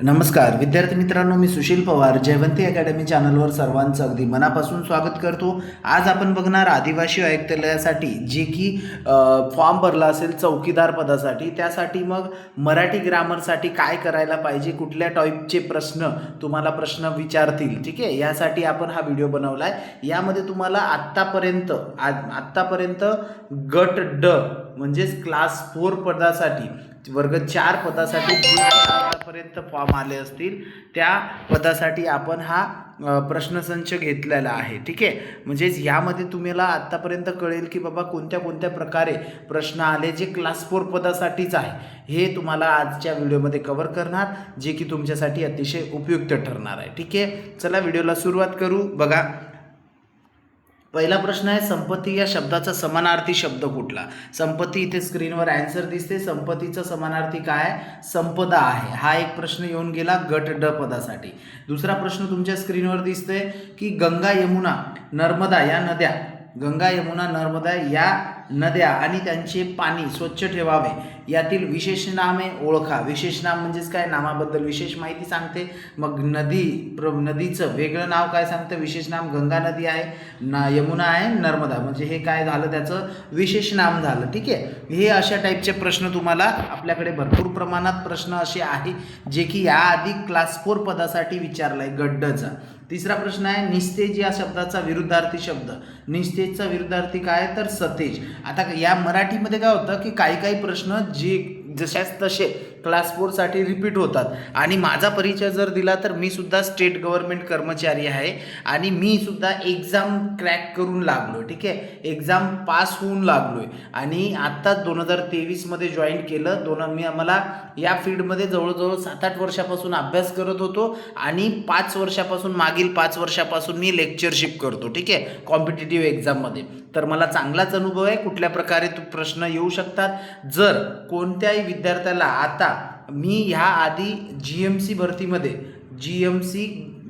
नमस्कार विद्यार्थी मित्रांनो, मी सुशील पवार जयवंती अकॅडमी चॅनलवर सर्वांचं अगदी मनापासून स्वागत करतो। आज आपण बघणार आदिवासी आयुक्तालयासाठी जे की फॉर्म भरला असेल चौकीदार पदासाठी, त्यासाठी मग मराठी ग्रामरसाठी काय करायला पाहिजे, कुठल्या टाईपचे प्रश्न तुम्हाला प्रश्न विचारतील, ठीक आहे, यासाठी आपण हा व्हिडिओ बनवला आहे। यामध्ये तुम्हाला आत्तापर्यंत गट ड म्हणजेच क्लास 4 पदासाठी, वर्ग 4 पदासाठी जे आतापर्यंत फॉर्म आले असतील त्या पदासाठी आपण हा प्रश्नसंच घेतलेला आहे, ठीक आहे। म्हणजेच यामध्ये तुम्हाला आत्तापर्यंत कळेल की बाबा कोणत्या कोणत्या प्रकारे प्रश्न आले जे क्लास 4 पदासाठीच आहे, हे तुम्हाला आजच्या व्हिडिओमध्ये कव्हर करणार, जे की तुमच्यासाठी अतिशय उपयुक्त ठरणार आहे, ठीक आहे। चला व्हिडिओला सुरुवात करू। बघा, पहिला प्रश्न आहे, संपत्ती या शब्दाचा समानार्थी शब्द कुठला? संपत्ती, इथे स्क्रीनवर आन्सर दिसते, संपत्तीचा समानार्थी काय? संपदा आहे। हा एक प्रश्न येऊन गेला गट ड पदासाठी। दुसरा प्रश्न तुमच्या स्क्रीनवर दिसतोय की गंगा यमुना नर्मदा या नद्या, गंगा यमुना नर्मदा या नद्या आणि त्यांचे पाणी स्वच्छ ठेवावे यातील विशेष नामे ओळखा। विशेष नाम म्हणजेच काय? नामाबद्दल विशेष माहिती सांगते। मग नदीचं वेगळं नाव काय सांगतं? विशेष नाम गंगा नदी आहे, यमुना आहे, नर्मदा, म्हणजे हे काय झालं? त्याचं विशेष नाम झालं, ठीक आहे। हे अशा टाईपचे प्रश्न तुम्हाला आपल्याकडे भरपूर प्रमाणात प्रश्न असे आहे जे की याआधी क्लास 4 पदासाठी विचारलाय गड्डचा। तिसरा प्रश्न आहे, निस्तेज या शब्दाचा विरुद्धार्थी शब्द। निस्तेजचा विरुद्धार्थी काय? तर सतेज। आता या मराठीमध्ये काय होतं की काही प्रश्न जे जशाच तसे क्लास 4 साठी रिपीट होतात। आणि माझा परिचय जर दिला तर मी सुद्धा स्टेट गव्हर्नमेंट कर्मचारी आहे आणि मी सुद्धा एक्झाम क्रॅक करून लागलो, ठीक आहे, एक्झाम पास होऊन लागलोय आणि आत्ताच 2023 मध्ये जॉईन केलं। मला या फील्डमध्ये जवळजवळ 7-8 वर्षापासून अभ्यास करत होतो आणि 5 वर्षापासून, मागील 5 वर्षापासून मी लेक्चरशिप करतो, ठीक आहे, कॉम्पिटिटिव्ह एक्झाममध्ये। तर मला चांगलाच अनुभव आहे कुठल्या प्रकारे प्रश्न येऊ शकतात। जर कोणत्याही विद्यार्थ्याला, आता मी ह्या आधी जीएमसी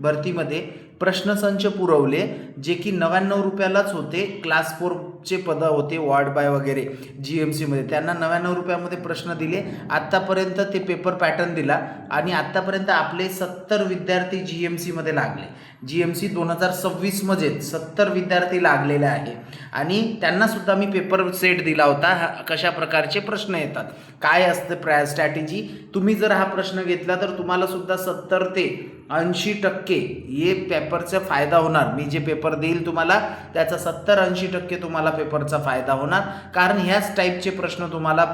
भरतीमध्ये प्रश्नसंच पुरवले जे की 99 रुपयालाच होते। क्लास 4चे पदं होते, वॉर्ड बाय वगैरे जीएमसीमध्ये, त्यांना 99 रुपयामध्ये प्रश्न दिले। आत्तापर्यंत ते पेपर पॅटर्न दिला आणि आत्तापर्यंत आपले 70 विद्यार्थी जीएमसीमध्ये लागले। जीएमसी 2026 मध्ये 70 विद्यार्थी लागलेले आहे आणि त्यांना सुद्धा मी पेपर सेट दिला होता। कशा प्रकारचे प्रश्न येतात, काय असतं स्ट्रॅटेजी, तुम्ही जर हा प्रश्न घेतला तर तुम्हाला सुद्धा 70 ते 80% हे पेपरचा फायदा होणार। मी जे पेपर देईल तुम्हाला त्याचा 70-80% तुम्हाला पेपरचा फायदा होणार, कारण ह्याच टाईपचे प्रश्न तुम्हाला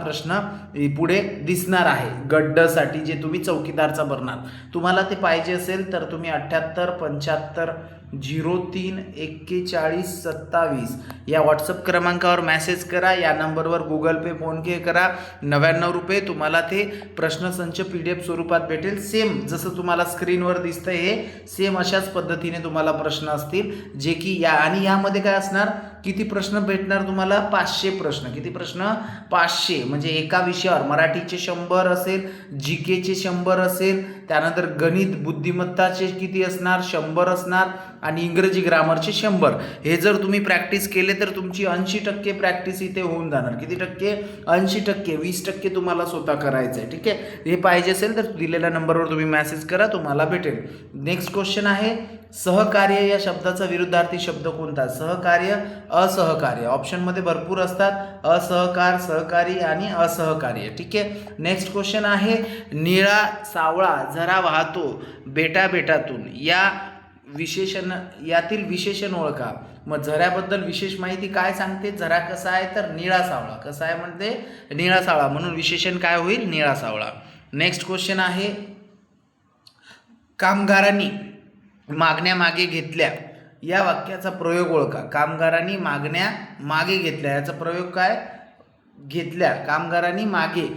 पुढे दिसणार आहे गड्डसाठी, जे तुम्ही चौकीदारचा भरणार। तुम्हाला ते पाहिजे असेल तर तुम्ही 7875034127 या व्हॉट्सअप क्रमांकावर मेसेज करा। या नंबरवर गुगल पे, फोनपे करा। 99 रुपये तुम्हाला ते प्रश्नसंच PDF स्वरूपात भेटेल। सेम जसं तुम्हाला स्क्रीनवर दिसतंय हे सेम अशाच पद्धतीने तुम्हाला प्रश्न असतील, जे की आणि यामध्ये काय असणार, किती प्रश्न भेटणार तुम्हाला? 500 प्रश्न। किती प्रश्न? 500, म्हणजे एका विषयावर मराठीचे 100 असेल, GKचे 100 असेल, त्यानंतर गणित बुद्धिमत्ताचे किती असणार? 100 असणार आणि इंग्रजी ग्रामरचे 100। हे जर तुम्ही प्रॅक्टिस केले तर तुमची 80% प्रॅक्टिस इथे होऊन जाणार। किती टक्के? 80%। 20% तुम्हाला स्वतः करायचं आहे, ठीक आहे। हे पाहिजे असेल तर दिलेल्या नंबरवर तुम्ही मेसेज करा, तुम्हाला भेटेल। नेक्स्ट क्वेश्चन आहे, सहकार्य या शब्दाचा विरुद्धार्थी शब्द कोणता? सहकार्य, असहकार्य। ऑप्शनमध्ये भरपूर असतात, असहकार, सहकारी आणि असहकार्य, ठीक आहे। नेक्स्ट क्वेश्चन आहे, निळा सावळा झरा वाहतो बेटा बेटातून यातील विशेषण ओळखा। मग झऱ्याबद्दल विशेष माहिती काय सांगते? झरा कसा आहे? तर निळा सावळा। कसा आहे म्हणते? निळा सावळा, म्हणून विशेषण काय होईल? निळा सावळा। नेक्स्ट क्वेश्चन आहे, कामगारांनी मागण्या मागे घेतल्या या वाक्याचा प्रयोग ओळखा। कामगारांनी मागण्या मागे घेतल्या, याचा प्रयोग काय? घेतल्या, कामगारांनी मागे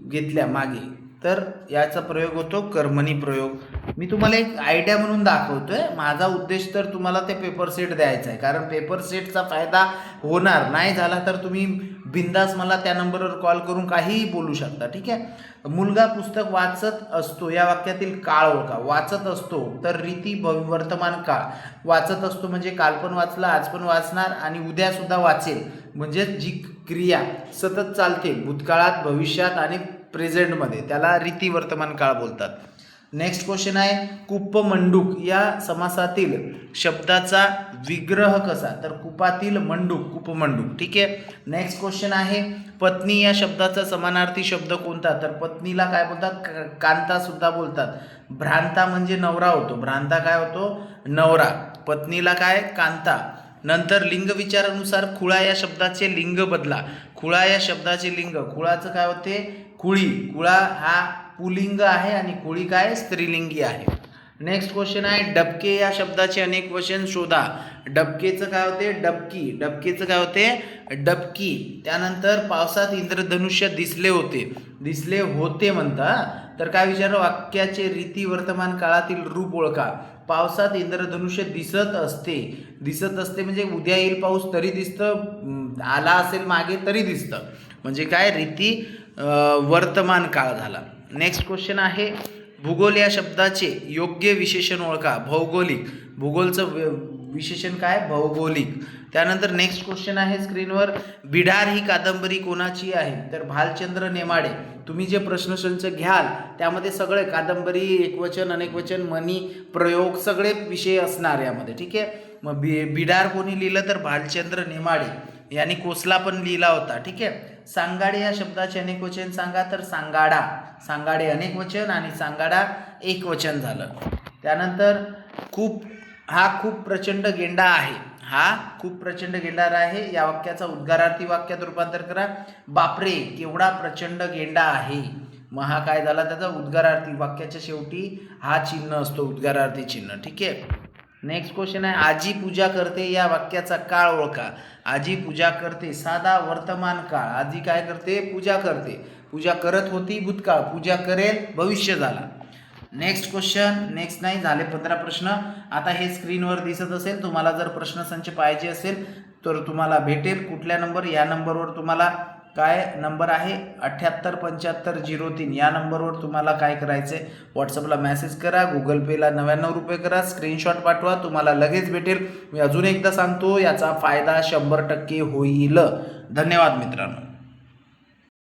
घेतल्या, मागे, तर याचा प्रयोग होतो कर्मणी प्रयोग। मी तुम्हाला एक आयडिया म्हणून दाखवतोय, माझा उद्देश तर तुम्हाला ते पेपर सेट द्यायचा आहे, कारण पेपर सेटचा फायदा होणार नाही झाला तर तुम्ही बिंदास मला त्या नंबरवर कॉल करून काहीही बोलू शकता, ठीक आहे। मुलगा पुस्तक वाचत असतो या वाक्यातील काळ ओळखा। वाचत असतो तर रीती वर्तमान काळ, वाचत असतो म्हणजे काल पण वाचला, आज पण वाचणार आणि उद्या सुद्धा वाचेल, म्हणजे जी क्रिया सतत चालते भूतकाळात, भविष्यात आणि प्रेझेंटमध्ये, त्याला रीती वर्तमान काळ बोलतात। नेक्स्ट क्वेश्चन आहे कूपमंडूक या समासातील शब्दाचा विग्रह कसा, तर कुपातील मंडूक कूपमंडूक. ठीक आहे. नेक्स्ट क्वेश्चन आहे पत्नी या शब्दाचा समानार्थी शब्द कोणता, तर पत्नीला काय बोलतात, कांता सुद्धा बोलतात. भ्रांता म्हणजे नवरा होतो, भ्रांता काय होतो, नवरा. पत्नीला काय, कांता. नंतर लिंग विचारानुसार खुळा या शब्दाचे लिंग बदला. खुळा या शब्दाचे लिंग, खुळाचं काय होते, खुळी. खुळा हा पुलिंग आहे आणि खुळी काय, स्त्रीलिंगी आहे. नेक्स्ट क्वेश्चन आहे डबके या शब्दाचे अनेक वचन शोधा. डबकेचं काय होते, डबकी. डबकेचं काय होते, डबकी. त्यानंतर पावसात इंद्रधनुष्य दिसले होते, दिसले होते म्हणता, तर काय विचारलं, वाक्याचे रीती वर्तमान काळातील रूप ओळखा. पावसात इंद्रधनुष्य दिसत असते. दिसत असते म्हणजे उद्या येईल पाऊस तरी दिसतं, आला असेल मागे तरी दिसतं, म्हणजे काय, रीती वर्तमान काळ झाला. नेक्स्ट क्वेश्चन आहे भूगोल या शब्दाचे योग्य विशेषण ओळखा. भौगोलिक. भूगोलचं विशेषण काय, भौगोलिक. त्यानंतर नेक्स्ट क्वेश्चन आहे स्क्रीनवर बिडार ही कादंबरी कोणाची आहे, तर भालचंद्र नेमाडे. तुम्ही जे प्रश्नसंच घ्याल त्यामध्ये सगळे कादंबरी, एकवचन, अनेकवचन, म्हणी, प्रयोग सगळे विषय असणार यामध्ये. ठीक आहे. मग बिडार कोणी लिहिलं, तर भालचंद्र नेमाडे यांनी कोसला पण लिहिला होता. ठीक आहे. सांगाडे या शब्दाचे अनेकवचन सांगा, तर सांगाडा. सांगाडे अनेकवचन आणि सांगाडा एकवचन झालं. त्यानंतर खूप प्रचंड गेंडा आहे. हा खूप प्रचंड गेंडा आहे या वाक्याचा उद्गारार्थी वाक्यात रूपांतर करा. बापरे केवढा प्रचंड गेंडा आहे. मग हा काय झाला, त्याचा उद्गारार्थी. वाक्याच्या शेवटी हा चिन्ह असतो, उद्गारार्थी चिन्ह. ठीक आहे. नेक्स्ट क्वेश्चन आहे आजी पूजा करते या वाक्याचा काळ ओळखा. आजी पूजा करते, साधा वर्तमान काळ. आजी काय करते, पूजा करते. पूजा करत होती भूतकाळ, पूजा करेल भविष्य झाला. नेक्स्ट क्वेश्चन, नेक्स्ट नाही झाले 15 प्रश्न. आता हे स्क्रीनवर दिसत असेल. तुम्हाला जर प्रश्नसंच पाहिजे असेल तर तुम्हाला भेटेल. कुठल्या नंबर, या नंबरवर तुम्हाला काय नंबर आहे 787503 या नंबरवर तुम्हाला काय करायचं आहे, व्हॉट्सअपला मेसेज करा, गुगल पेला 99 रुपये करा, स्क्रीनशॉट पाठवा, तुम्हाला लगेच भेटेल. मी अजून एकदा सांगतो, याचा फायदा 100% होईल. धन्यवाद मित्रांनो.